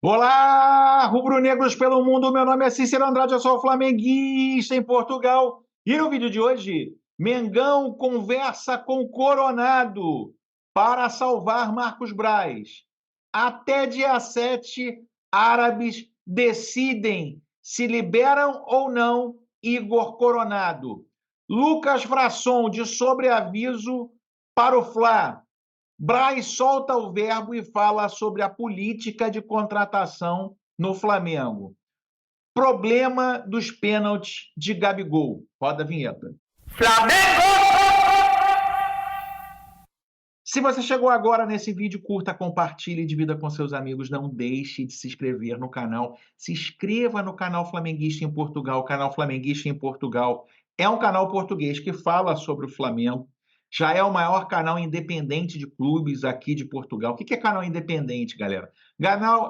Olá, rubro-negros pelo mundo, meu nome é Cícero Andrade, eu sou flamenguista em Portugal. E no vídeo de hoje, Mengão conversa com Coronado para salvar Marcos Braz. Até dia 7, árabes decidem se liberam ou não Igor Coronado. Lucas Frasson, de sobreaviso para o Fla. Braz solta o verbo e fala sobre a política de contratação no Flamengo. Problema dos pênaltis de Gabigol. Roda a vinheta. Flamengo! Se você chegou agora nesse vídeo, curta, compartilhe e divida com seus amigos. Não deixe de se inscrever no canal. Se inscreva no canal Flamenguista em Portugal. O canal Flamenguista em Portugal é um canal português que fala sobre o Flamengo. Já é o maior canal independente de clubes aqui de Portugal. O que é canal independente, galera?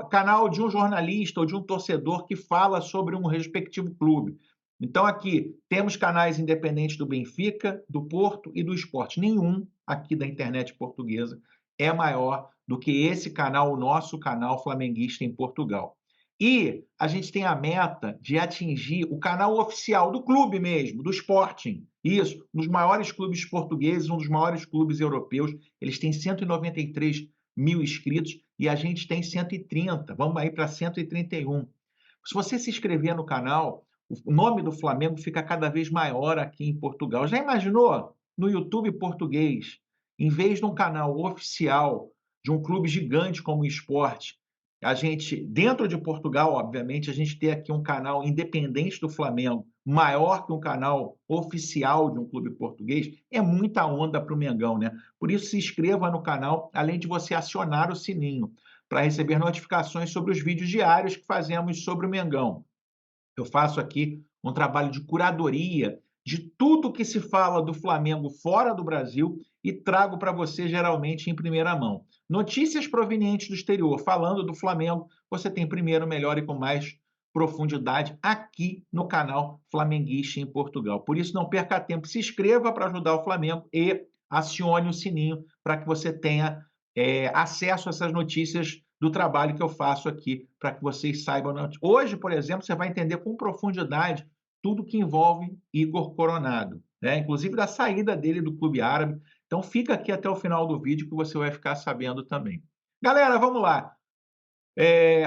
Canal de um jornalista ou de um torcedor que fala sobre um respectivo clube. Então, aqui temos canais independentes do Benfica, do Porto e do Sport. Nenhum aqui da internet portuguesa é maior do que esse canal, o nosso canal Flamenguista em Portugal. E a gente tem a meta de atingir o canal oficial do clube mesmo, do Sporting. Isso, um dos maiores clubes portugueses, um dos maiores clubes europeus. Eles têm 193 mil inscritos e a gente tem 130. Vamos aí para 131. Se você se inscrever no canal, o nome do Flamengo fica cada vez maior aqui em Portugal. Já imaginou? No YouTube português, em vez de um canal oficial de um clube gigante como o Sport, a gente, dentro de Portugal, obviamente, a gente ter aqui um canal independente do Flamengo, maior que um canal oficial de um clube português, é muita onda para o Mengão, né? Por isso, se inscreva no canal, além de você acionar o sininho, para receber notificações sobre os vídeos diários que fazemos sobre o Mengão. Eu faço aqui um trabalho de curadoria de tudo que se fala do Flamengo fora do Brasil e trago para você geralmente em primeira mão. Notícias provenientes do exterior, falando do Flamengo, você tem primeiro, melhor e com mais profundidade aqui no canal Flamenguista em Portugal. Por isso, não perca tempo, se inscreva para ajudar o Flamengo e acione o sininho para que você tenha acesso a essas notícias do trabalho que eu faço aqui, para que vocês saibam. Hoje, por exemplo, você vai entender com profundidade tudo que envolve Igor Coronado, né? Inclusive da saída dele do clube árabe. Então fica aqui até o final do vídeo que você vai ficar sabendo também. Galera, vamos lá.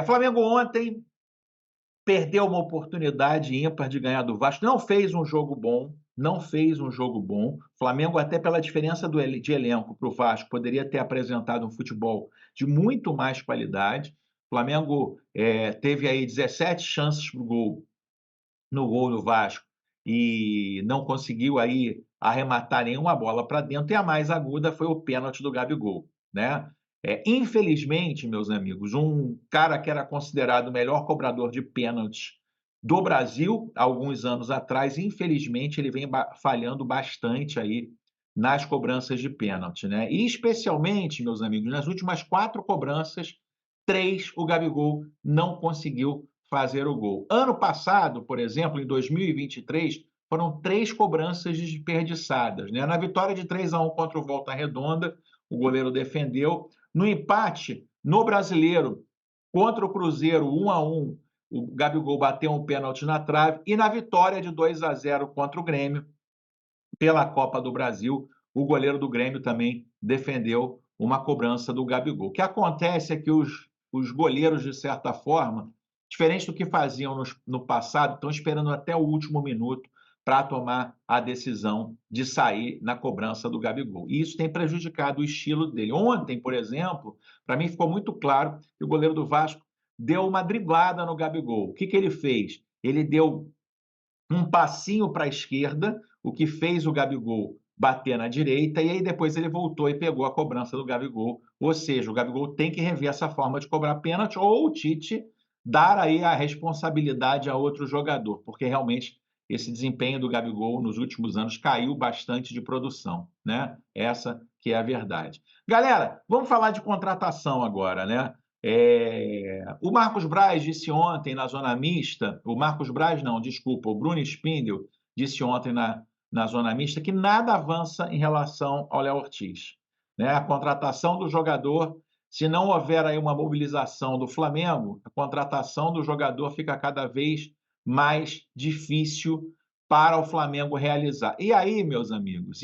Flamengo ontem perdeu uma oportunidade ímpar de ganhar do Vasco, não fez um jogo bom, não fez um jogo bom. Flamengo, até pela diferença de elenco para o Vasco, poderia ter apresentado um futebol de muito mais qualidade. O Flamengo teve aí 17 chances para o gol, no gol do Vasco, e não conseguiu aí arrematar nenhuma bola para dentro, e a mais aguda foi o pênalti do Gabigol, né? Infelizmente, meus amigos, um cara que era considerado o melhor cobrador de pênaltis do Brasil, alguns anos atrás, infelizmente, ele vem falhando bastante aí nas cobranças de pênalti, né? E especialmente, meus amigos, nas últimas 4 cobranças, 3 o Gabigol não conseguiu fazer o gol. Ano passado, por exemplo, em 2023, foram 3 cobranças desperdiçadas, né? Na vitória de 3-1 contra o Volta Redonda, o goleiro defendeu. No empate, no Brasileiro, contra o Cruzeiro, 1-1, o Gabigol bateu um pênalti na trave. E na vitória de 2-0 contra o Grêmio, pela Copa do Brasil, o goleiro do Grêmio também defendeu uma cobrança do Gabigol. O que acontece é que os goleiros, de certa forma, diferente do que faziam no passado, estão esperando até o último minuto para tomar a decisão de sair na cobrança do Gabigol. E isso tem prejudicado o estilo dele. Ontem, por exemplo, para mim ficou muito claro que o goleiro do Vasco deu uma driblada no Gabigol. O que ele fez? Ele deu um passinho para a esquerda, o que fez o Gabigol bater na direita, e aí depois ele voltou e pegou a cobrança do Gabigol. Ou seja, o Gabigol tem que rever essa forma de cobrar pênalti, ou o Tite dar aí a responsabilidade a outro jogador, porque realmente esse desempenho do Gabigol nos últimos anos caiu bastante de produção, né? Essa que é a verdade. Galera, vamos falar de contratação agora, né? O Marcos Braz disse ontem na Zona Mista, o Marcos Braz não, desculpa, o Bruno Spindel disse ontem na Zona Mista que nada avança em relação ao Léo Ortiz, né? A contratação do jogador se não houver aí uma mobilização do Flamengo, a contratação do jogador fica cada vez mais difícil para o Flamengo realizar. E aí, meus amigos,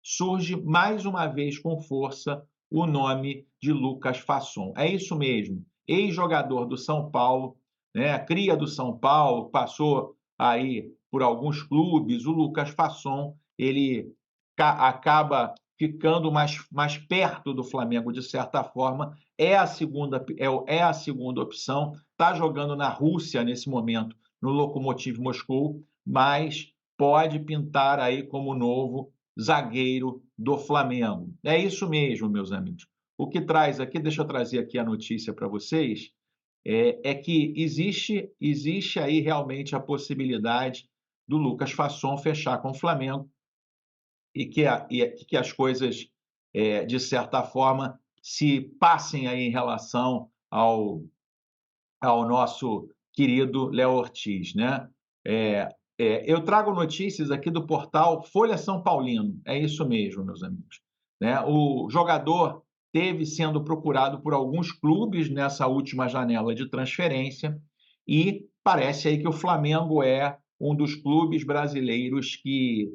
surge mais uma vez com força o nome de Lucas Fasson. É isso mesmo, ex-jogador do São Paulo, né, cria do São Paulo, passou aí por alguns clubes. O Lucas Fasson, ele acaba ficando mais perto do Flamengo, de certa forma, é a segunda opção, está jogando na Rússia nesse momento, no Lokomotiv Moscou, mas pode pintar aí como novo zagueiro do Flamengo. É isso mesmo, meus amigos. O que traz aqui, deixa eu trazer aqui a notícia para vocês, é que existe aí realmente a possibilidade do Lucas Fasson fechar com o Flamengo e que as coisas, de certa forma, se passem aí em relação ao nosso querido Léo Ortiz, né? Eu trago notícias aqui do portal Folha São Paulino, é isso mesmo, meus amigos, né? O jogador teve sendo procurado por alguns clubes nessa última janela de transferência e parece aí que o Flamengo é um dos clubes brasileiros que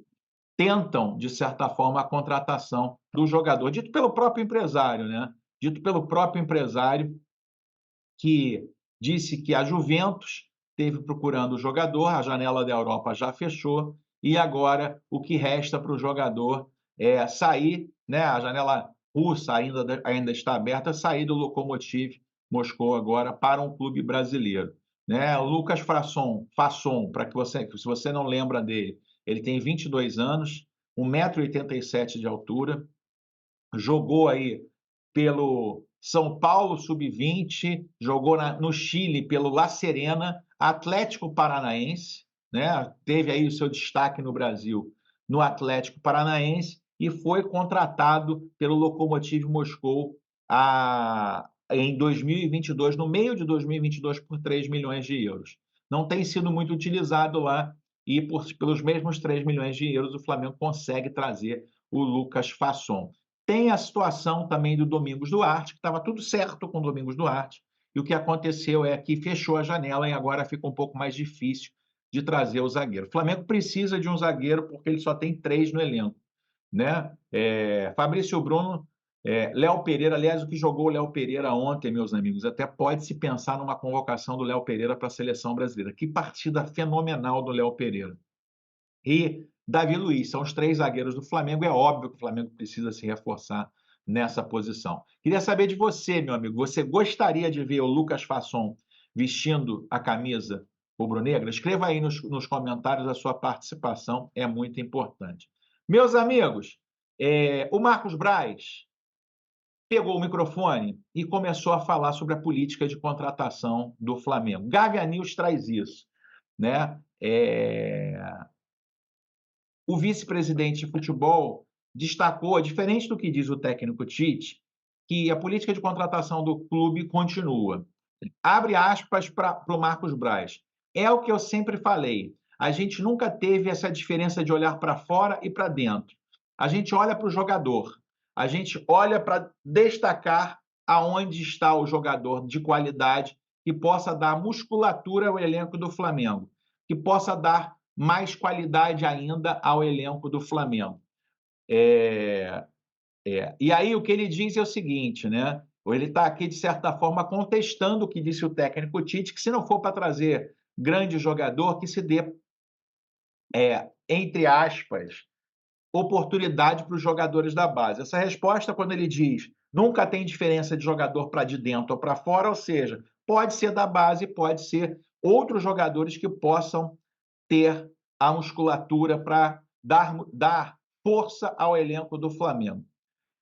tentam, de certa forma, a contratação do jogador, dito pelo próprio empresário, né? Dito pelo próprio empresário, que disse que a Juventus esteve procurando o jogador, a janela da Europa já fechou, e agora o que resta para o jogador é sair, né? A janela russa ainda está aberta, sair do Lokomotiv Moscou agora para um clube brasileiro. Né? O Lucas Fasson, para que se você não lembra dele, ele tem 22 anos, 1,87 m de altura, jogou aí pelo São Paulo Sub-20, jogou no Chile pelo La Serena, Atlético Paranaense, né? Teve aí o seu destaque no Brasil no Atlético Paranaense e foi contratado pelo Lokomotiv Moscou em 2022, no meio de 2022, por 3 milhões de euros. Não tem sido muito utilizado lá e pelos mesmos 3 milhões de euros o Flamengo consegue trazer o Lucas Fasson. Tem a situação também do Domingos Duarte, que estava tudo certo com o Domingos Duarte, e o que aconteceu é que fechou a janela e agora fica um pouco mais difícil de trazer o zagueiro. O Flamengo precisa de um zagueiro porque ele só tem 3 no elenco, né? Fabrício Bruno, Léo Pereira, aliás, o que jogou o Léo Pereira ontem, meus amigos, até pode-se pensar numa convocação do Léo Pereira para a seleção brasileira. Que partida fenomenal do Léo Pereira. E Davi Luiz, são os 3 zagueiros do Flamengo. É óbvio que o Flamengo precisa se reforçar nessa posição. Queria saber de você, meu amigo, você gostaria de ver o Lucas Fasson vestindo a camisa rubro-negra? Escreva aí nos comentários, a sua participação é muito importante. Meus amigos, o Marcos Braz pegou o microfone e começou a falar sobre a política de contratação do Flamengo. Gávea News traz isso, né? O vice-presidente de futebol destacou, diferente do que diz o técnico Tite, que a política de contratação do clube continua. Abre aspas para o Marcos Braz. É o que eu sempre falei. A gente nunca teve essa diferença de olhar para fora e para dentro. A gente olha para o jogador. A gente olha para destacar aonde está o jogador de qualidade que possa dar musculatura ao elenco do Flamengo, que possa dar mais qualidade ainda ao elenco do Flamengo. E aí o que ele diz é o seguinte, né? Ele está aqui, de certa forma, contestando o que disse o técnico Tite, que se não for para trazer grande jogador, que se dê, entre aspas, oportunidade para os jogadores da base. Essa resposta, quando ele diz nunca tem diferença de jogador para de dentro ou para fora, ou seja, pode ser da base, pode ser outros jogadores que possam ter a musculatura para dar força ao elenco do Flamengo.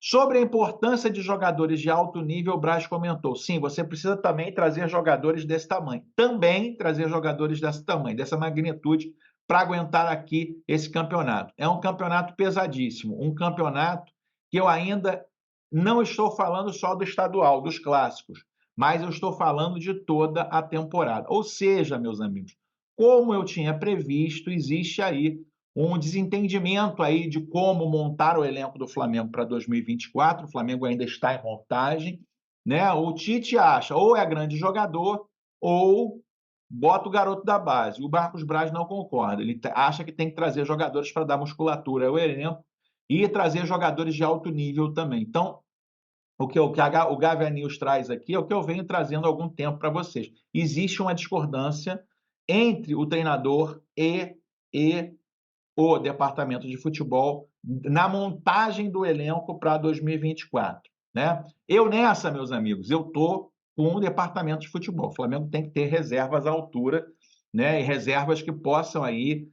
Sobre a importância de jogadores de alto nível, o Braz comentou: sim, você precisa também trazer jogadores desse tamanho. Também trazer jogadores desse tamanho, dessa magnitude, para aguentar aqui esse campeonato. É um campeonato pesadíssimo, um campeonato que eu ainda não estou falando só do estadual, dos clássicos, mas eu estou falando de toda a temporada. Ou seja, meus amigos, como eu tinha previsto, existe aí um desentendimento aí de como montar o elenco do Flamengo para 2024. O Flamengo ainda está em montagem né? O Tite acha ou é grande jogador ou bota o garoto da base. O Marcos Braz não concorda. Ele acha que tem que trazer jogadores para dar musculatura ao elenco e trazer jogadores de alto nível também. Então, o Gávea News traz aqui é o que eu venho trazendo há algum tempo para vocês. Existe uma discordância entre o treinador e o departamento de futebol na montagem do elenco para 2024, né? Eu nessa, meus amigos, eu tô com o departamento de futebol. O Flamengo tem que ter reservas à altura, né? E reservas que possam aí,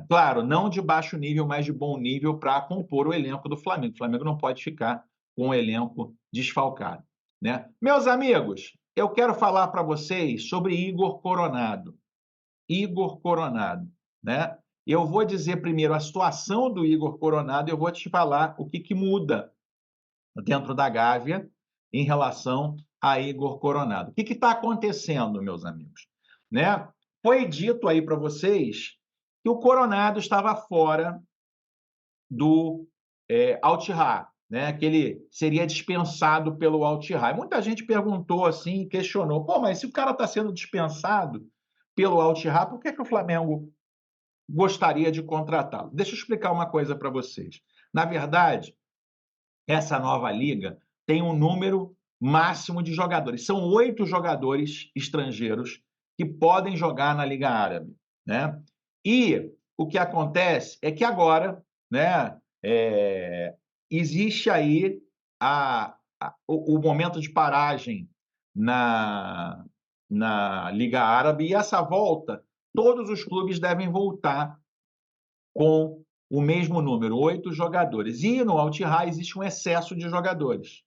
claro, não de baixo nível, mas de bom nível para compor o elenco do Flamengo. O Flamengo não pode ficar com o elenco desfalcado, né? Meus amigos, eu quero falar para vocês sobre Igor Coronado. Igor Coronado, né? Eu vou dizer primeiro a situação do Igor Coronado e eu vou te falar o que muda dentro da Gávea em relação a Igor Coronado. O que está acontecendo, meus amigos? Né? Foi dito aí para vocês que o Coronado estava fora do Al-Ittihad, né? Que ele seria dispensado pelo Al-Ittihad. Muita gente perguntou assim, questionou, pô, mas se o cara está sendo dispensado pelo Al-Ittihad, por que o Flamengo gostaria de contratá-lo? Deixa eu explicar uma coisa para vocês. Na verdade, essa nova liga tem um número máximo de jogadores. São 8 jogadores estrangeiros que podem jogar na Liga Árabe, né? E o que acontece é que agora, né, existe aí o momento de paragem na Liga Árabe e essa volta, todos os clubes devem voltar com o mesmo número, 8 jogadores. E no Al-Ittihad existe um excesso de jogadores.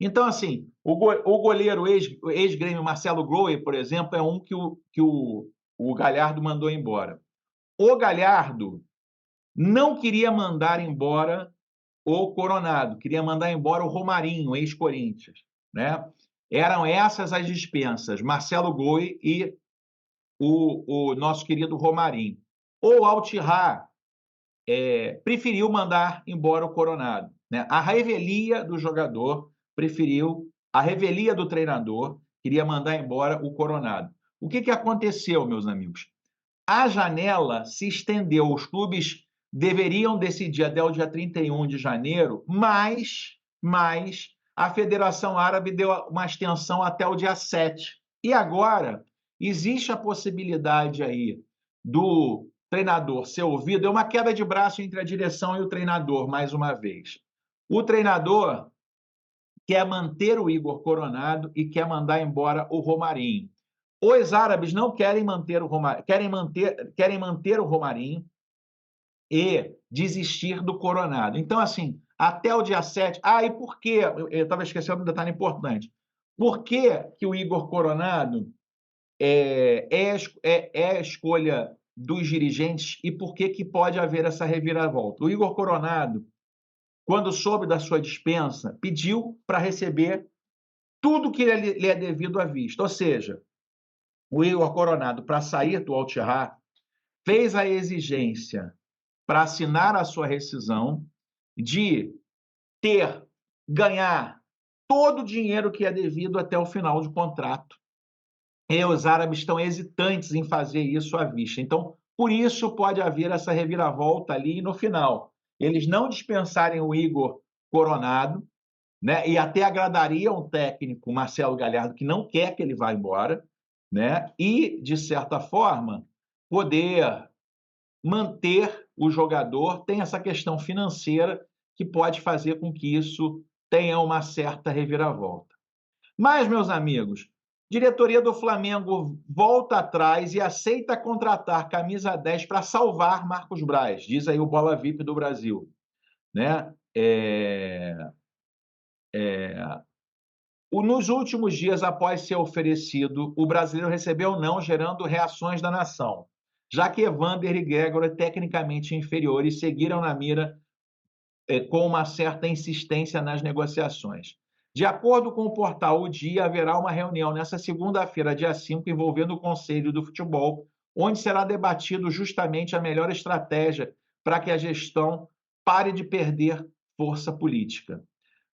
Então, assim, o goleiro ex-grêmio Marcelo Grohe, por exemplo, é um que o Galhardo mandou embora. O Galhardo não queria mandar embora o Coronado, queria mandar embora o Romarinho, ex-Corinthians, né? Eram essas as dispensas, Marcelo Grohe e o nosso querido Romarinho. O Al-Ittihad preferiu mandar embora o Coronado, né? A revelia do jogador preferiu, a revelia do treinador queria mandar embora o Coronado. O que aconteceu, meus amigos? A janela se estendeu, os clubes deveriam decidir até o dia 31 de janeiro, mas a Federação Árabe deu uma extensão até o dia 7. E agora existe a possibilidade aí do treinador ser ouvido, é uma queda de braço entre a direção e o treinador, mais uma vez. O treinador quer manter o Igor Coronado e quer mandar embora o Romarinho. Os árabes não querem manter o Romarinho, querem manter o Romarinho e desistir do Coronado. Então, assim, até o dia 7... e por quê? Eu estava esquecendo um detalhe importante. Por que o Igor Coronado é a escolha dos dirigentes e por que pode haver essa reviravolta? O Igor Coronado, quando soube da sua dispensa, pediu para receber tudo que lhe é devido à vista. Ou seja, o Igor Coronado, para sair do Al-Ittihad, fez a exigência para assinar a sua rescisão de ganhar todo o dinheiro que é devido até o final do contrato. E os árabes estão hesitantes em fazer isso à vista. Então, por isso pode haver essa reviravolta ali no final. Eles não dispensarem o Igor Coronado, né? E até agradaria um técnico, Marcelo Galhardo, que não quer que ele vá embora, né? E, de certa forma, poder manter o jogador. Tem essa questão financeira que pode fazer com que isso tenha uma certa reviravolta. Mas, meus amigos, diretoria do Flamengo volta atrás e aceita contratar camisa 10 para salvar Marcos Braz, diz aí o Bola VIP do Brasil, né? Nos últimos dias, após ser oferecido, o brasileiro recebeu não, gerando reações da nação, já que Evander e Gregor, tecnicamente inferiores, seguiram na mira com uma certa insistência nas negociações. De acordo com o portal O Dia, haverá uma reunião nesta segunda-feira, dia 5, envolvendo o Conselho do Futebol, onde será debatido justamente a melhor estratégia para que a gestão pare de perder força política.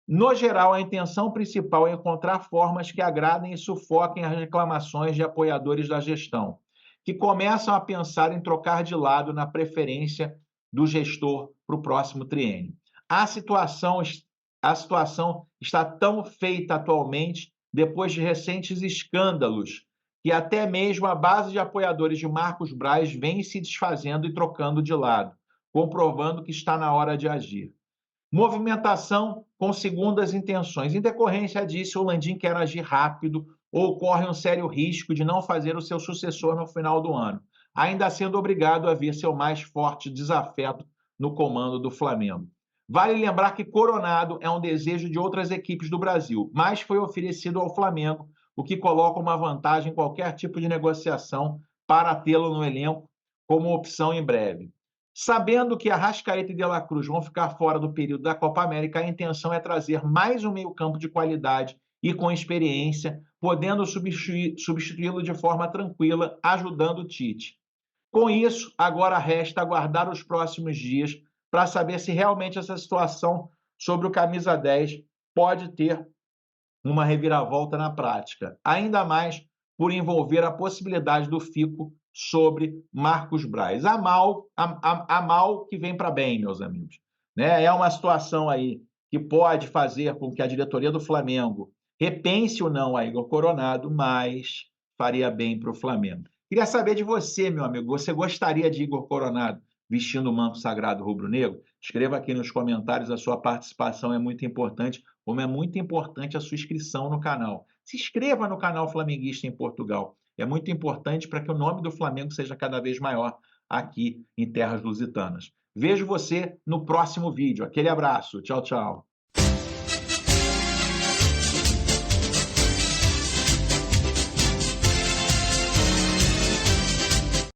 No geral, a intenção principal é encontrar formas que agradem e sufoquem as reclamações de apoiadores da gestão, que começam a pensar em trocar de lado na preferência do gestor para o próximo triênio. A situação está tão feita atualmente, depois de recentes escândalos, que até mesmo a base de apoiadores de Marcos Braz vem se desfazendo e trocando de lado, comprovando que está na hora de agir. Movimentação com segundas intenções. Em decorrência disso, o Landim quer agir rápido ou corre um sério risco de não fazer o seu sucessor no final do ano, ainda sendo obrigado a ver seu mais forte desafeto no comando do Flamengo. Vale lembrar que Coronado é um desejo de outras equipes do Brasil, mas foi oferecido ao Flamengo, o que coloca uma vantagem em qualquer tipo de negociação para tê-lo no elenco como opção em breve. Sabendo que Arrascaeta e De La Cruz vão ficar fora do período da Copa América, a intenção é trazer mais um meio-campo de qualidade e com experiência, podendo substituí-lo de forma tranquila, ajudando o Tite. Com isso, agora resta aguardar os próximos dias para saber se realmente essa situação sobre o camisa 10 pode ter uma reviravolta na prática, ainda mais por envolver a possibilidade do fico sobre Marcos Braz. Há mal que vem para bem, meus amigos. Né? É uma situação aí que pode fazer com que a diretoria do Flamengo repense ou não a Igor Coronado, mas faria bem para o Flamengo. Queria saber de você, meu amigo. Você gostaria de Igor Coronado vestindo o manto sagrado rubro-negro? Escreva aqui nos comentários, a sua participação é muito importante, como é muito importante a sua inscrição no canal. Se inscreva no canal Flamenguista em Portugal. É muito importante para que o nome do Flamengo seja cada vez maior aqui em terras lusitanas. Vejo você no próximo vídeo. Aquele abraço. Tchau, tchau.